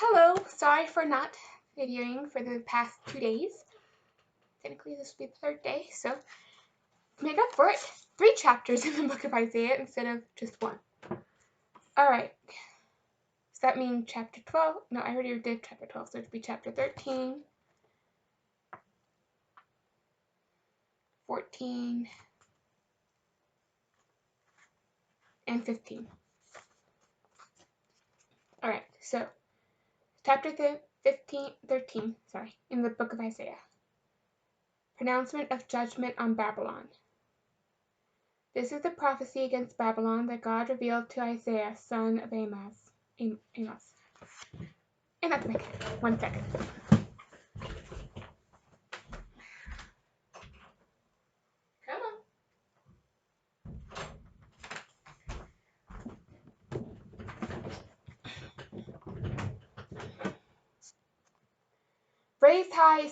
Hello, sorry for not videoing for the past 2 days. Technically, this will be the third day, so make up for it. 3 chapters in the book of Isaiah instead of just 1. Alright, does that mean chapter 12? No, I already did chapter 12, so it would be chapter 13, 14, and 15. Alright, so chapter 13, in the book of Isaiah. Pronouncement of judgment on Babylon. This is the prophecy against Babylon that God revealed to Isaiah, son of Amos. And that's my cat. 1 second. Come on. Raise high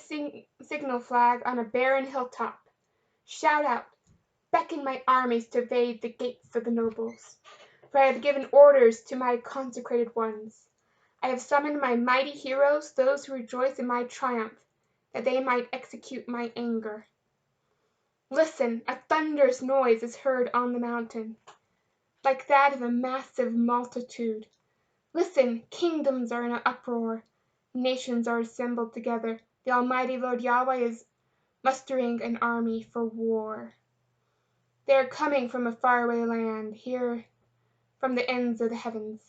signal flag on a barren hilltop. Shout out, beckon my armies to invade the gates of the nobles. For I have given orders to my consecrated ones. I have summoned my mighty heroes, those who rejoice in my triumph, that they might execute my anger. Listen, a thunderous noise is heard on the mountain, like that of a massive multitude. Listen, kingdoms are in an uproar, nations are assembled together. The Almighty Lord Yahweh is mustering an army for war. They are coming from a faraway land, here from the ends of the heavens.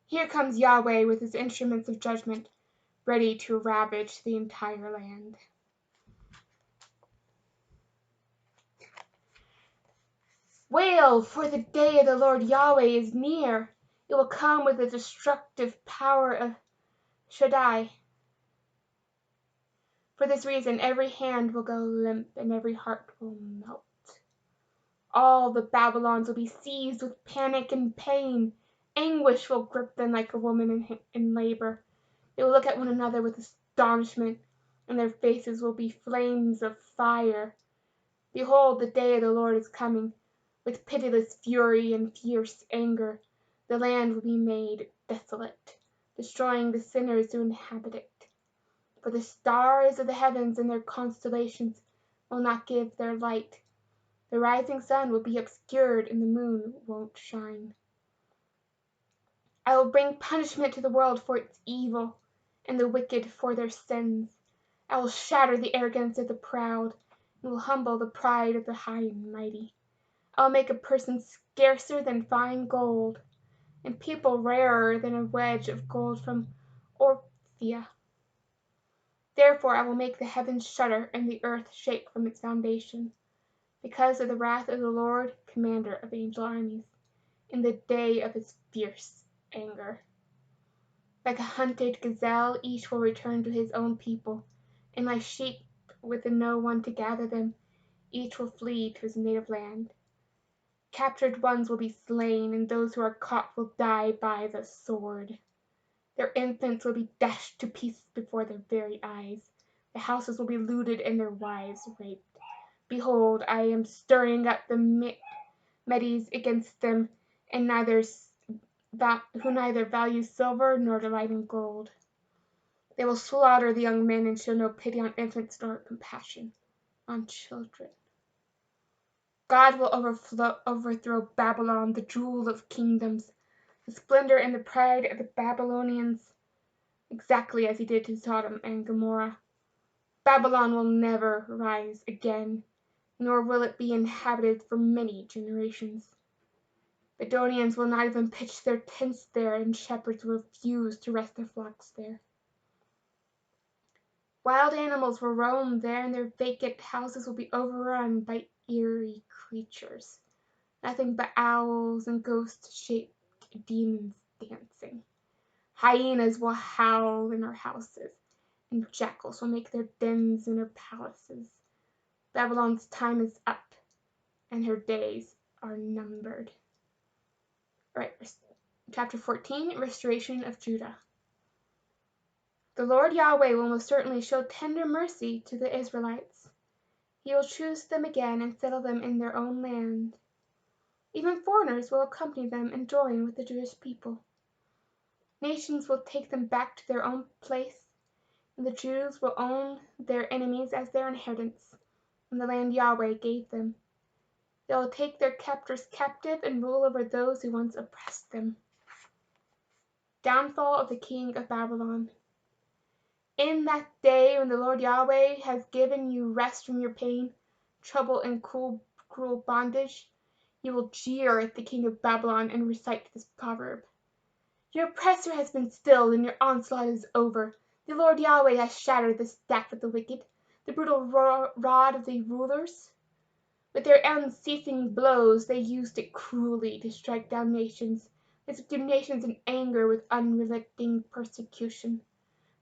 Here comes Yahweh with his instruments of judgment, ready to ravage the entire land. Wail, for the day of the Lord Yahweh is near. It will come with the destructive power of Shaddai. For this reason, every hand will go limp and every heart will melt. All the Babylons will be seized with panic and pain. Anguish will grip them like a woman in labor. They will look at one another with astonishment, and their faces will be flames of fire. Behold, the day of the Lord is coming. With pitiless fury and fierce anger, the land will be made desolate, destroying the sinners who inhabit it. For the stars of the heavens and their constellations will not give their light. The rising sun will be obscured, and the moon won't shine. I will bring punishment to the world for its evil, and the wicked for their sins. I will shatter the arrogance of the proud, and will humble the pride of the high and mighty. I will make a person scarcer than fine gold, and people rarer than a wedge of gold from Ophir. Therefore I will make the heavens shudder, and the earth shake from its foundation, because of the wrath of the Lord, commander of angel armies, in the day of his fierce anger. Like a hunted gazelle, each will return to his own people, and like sheep with no one to gather them, each will flee to his native land. Captured ones will be slain, and those who are caught will die by the sword. Their infants will be dashed to pieces before their very eyes. The houses will be looted and their wives raped. Behold, I am stirring up the Medes against them, and who neither value silver nor delight in gold. They will slaughter the young men and show no pity on infants nor compassion on children. God will overthrow Babylon, the jewel of kingdoms, the splendor and the pride of the Babylonians, exactly as he did to Sodom and Gomorrah. Babylon will never rise again, nor will it be inhabited for many generations. Bedouins will not even pitch their tents there, and shepherds will refuse to rest their flocks there. Wild animals will roam there, and their vacant houses will be overrun by eerie creatures. Nothing but owls and ghost-shaped demons dancing. Hyenas will howl in our houses, and jackals will make their dens in our palaces. Babylon's time is up, and her days are numbered. All right, chapter 14, Restoration of Judah. The Lord Yahweh will most certainly show tender mercy to the Israelites. He will choose them again and settle them in their own land. Even foreigners will accompany them and join with the Jewish people. Nations will take them back to their own place, and the Jews will own their enemies as their inheritance in the land Yahweh gave them. They will take their captors captive and rule over those who once oppressed them. Downfall of the king of Babylon. In that day when the Lord Yahweh has given you rest from your pain, trouble, and cruel bondage, you will jeer at the king of Babylon and recite this proverb. Your oppressor has been stilled and your onslaught is over. The Lord Yahweh has shattered the staff of the wicked, the brutal rod of the rulers. With their unceasing blows they used it cruelly to strike down nations. They subdued nations in anger with unrelenting persecution.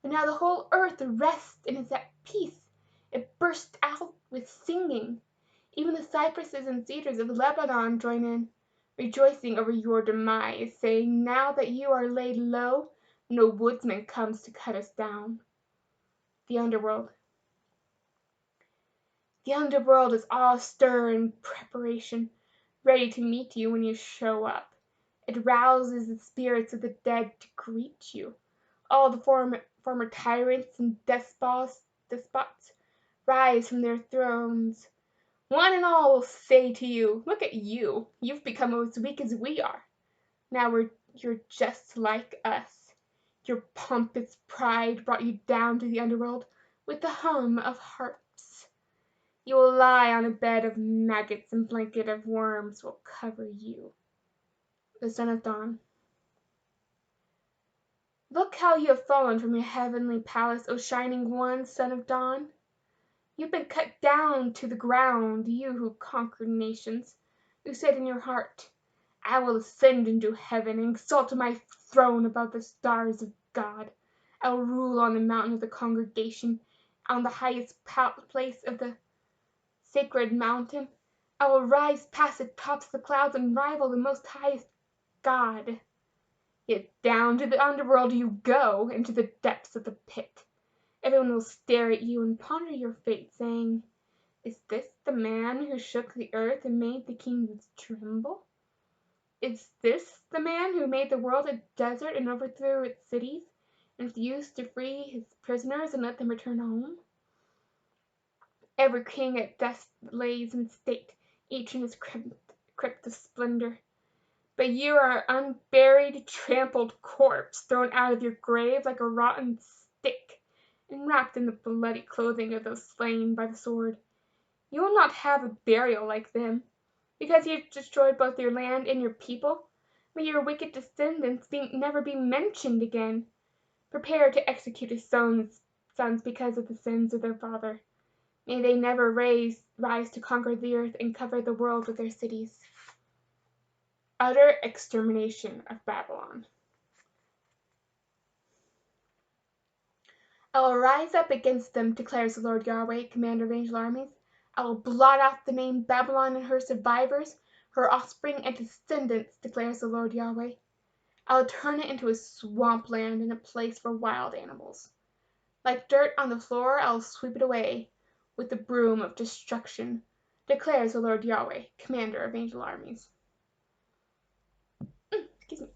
But now the whole earth rests and is at peace. It bursts out with singing. Even the cypresses and cedars of Lebanon join in, rejoicing over your demise, saying, now that you are laid low, no woodsman comes to cut us down. The underworld. The underworld is all stir and preparation, ready to meet you when you show up. It rouses the spirits of the dead to greet you. All the former tyrants and despots rise from their thrones. One and all will say to you, look at you, you've become as weak as we are. Now you're just like us. Your pompous pride brought you down to the underworld with the hum of harps. You will lie on a bed of maggots and blanket of worms will cover you. The Son of Dawn. Look how you have fallen from your heavenly palace, O shining one, Son of Dawn. You've been cut down to the ground, you who conquered nations, who said in your heart, I will ascend into heaven and exalt my throne above the stars of God. I will rule on the mountain of the congregation, on the highest place of the sacred mountain. I will rise past the tops of the clouds and rival the most highest God. Yet down to the underworld you go, into the depths of the pit. Everyone will stare at you and ponder your fate, saying, is this the man who shook the earth and made the kings tremble? Is this the man who made the world a desert and overthrew its cities, and refused to free his prisoners and let them return home? Every king at death lays in state, each in his crypt of splendor. But you are an unburied, trampled corpse, thrown out of your grave like a rotten stick, and wrapped in the bloody clothing of those slain by the sword. You will not have a burial like them, because you have destroyed both your land and your people. May your wicked descendants never be mentioned again. Prepare to execute his sons because of the sins of their father. May they never rise to conquer the earth and cover the world with their cities. Utter extermination of Babylon. I will rise up against them, declares the Lord Yahweh, commander of angel armies. I will blot out the name Babylon and her survivors, her offspring and descendants, declares the Lord Yahweh. I will turn it into a swampland and a place for wild animals. Like dirt on the floor, I will sweep it away with the broom of destruction, declares the Lord Yahweh, commander of angel armies. Excuse me.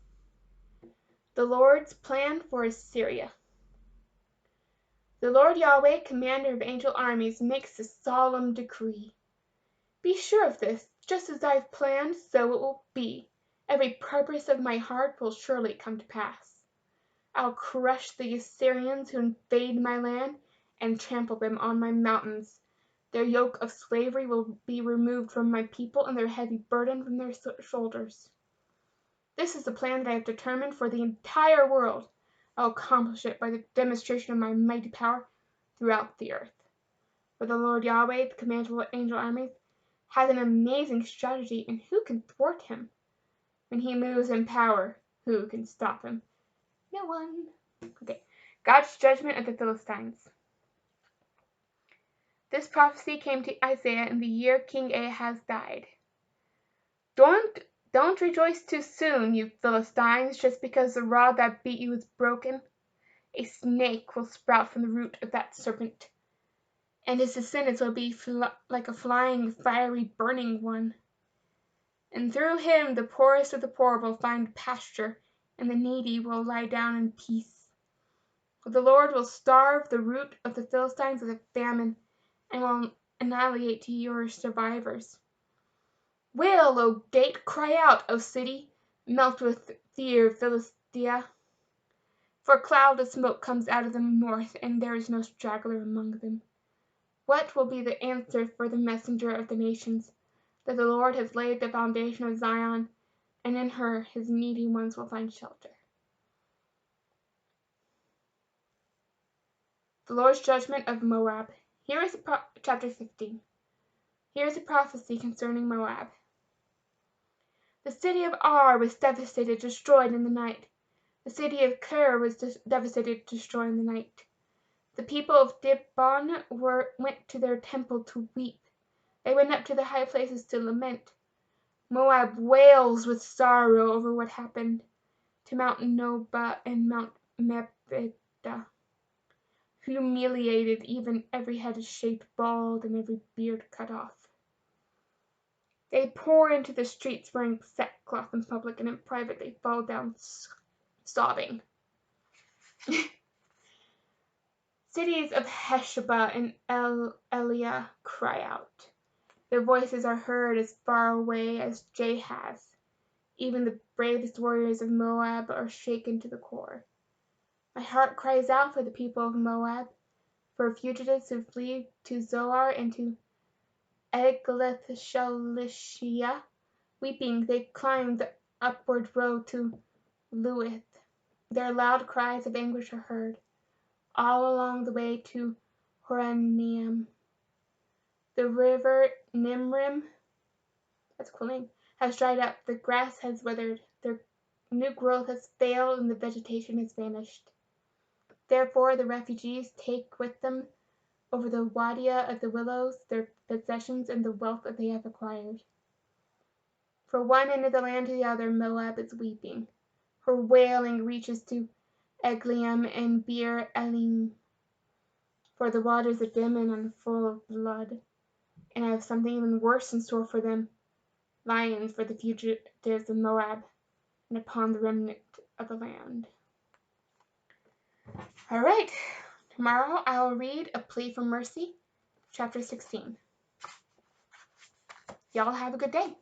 The Lord's plan for Assyria. The Lord Yahweh, commander of angel armies, makes a solemn decree. Be sure of this, just as I have planned, so it will be. Every purpose of my heart will surely come to pass. I'll crush the Assyrians who invade my land and trample them on my mountains. Their yoke of slavery will be removed from my people and their heavy burden from their shoulders. This is the plan that I have determined for the entire world. I'll accomplish it by the demonstration of my mighty power throughout the earth. For the Lord Yahweh, the commander of angel armies, has an amazing strategy, and who can thwart him? When he moves in power, who can stop him? No one. Okay. God's judgment of the Philistines. This prophecy came to Isaiah in the year King Ahaz died. Don't rejoice too soon, you Philistines, just because the rod that beat you is broken. A snake will sprout from the root of that serpent, and his descendants will be like a flying, fiery, burning one. And through him the poorest of the poor will find pasture, and the needy will lie down in peace. For the Lord will starve the root of the Philistines with a famine, and will annihilate your survivors. Wail, O gate! Cry out, O city! Melt with fear, Philistia! For a cloud of smoke comes out of the north, and there is no straggler among them. What will be the answer for the messenger of the nations? That the Lord has laid the foundation of Zion, and in her his needy ones will find shelter. The Lord's judgment of Moab. Here is chapter 15. Here is a prophecy concerning Moab. The city of Ar was devastated, destroyed in the night. The city of Kir was devastated, destroyed in the night. The people of Dibon went to their temple to weep. They went up to the high places to lament. Moab wails with sorrow over what happened to Mount Nobah and Mount Mebedah. Humiliated, even every head is shaped bald and every beard cut off. They pour into the streets wearing sackcloth in public, and in private they fall down sobbing. Cities of Heshbah and Eliah cry out. Their voices are heard as far away as Jahaz. Even the bravest warriors of Moab are shaken to the core. My heart cries out for the people of Moab, for fugitives who flee to Zoar and to Eglath-Shalishiyah. Weeping, they climb the upward road to Luith. Their loud cries of anguish are heard all along the way to Horonaim. The river Nimrim, that's a cool name, has dried up, the grass has withered, their new growth has failed, and the vegetation has vanished. Therefore the refugees take with them over the Wadia of the willows their possessions and the wealth that they have acquired. From one end of the land to the other Moab is weeping. Her wailing reaches to Eglaim and Beer Elim. For the waters are dim and full of blood, and I have something even worse in store for them, lions for the fugitives of Moab, and upon the remnant of the land. All right, tomorrow I will read A Plea for Mercy, chapter 16. Y'all have a good day.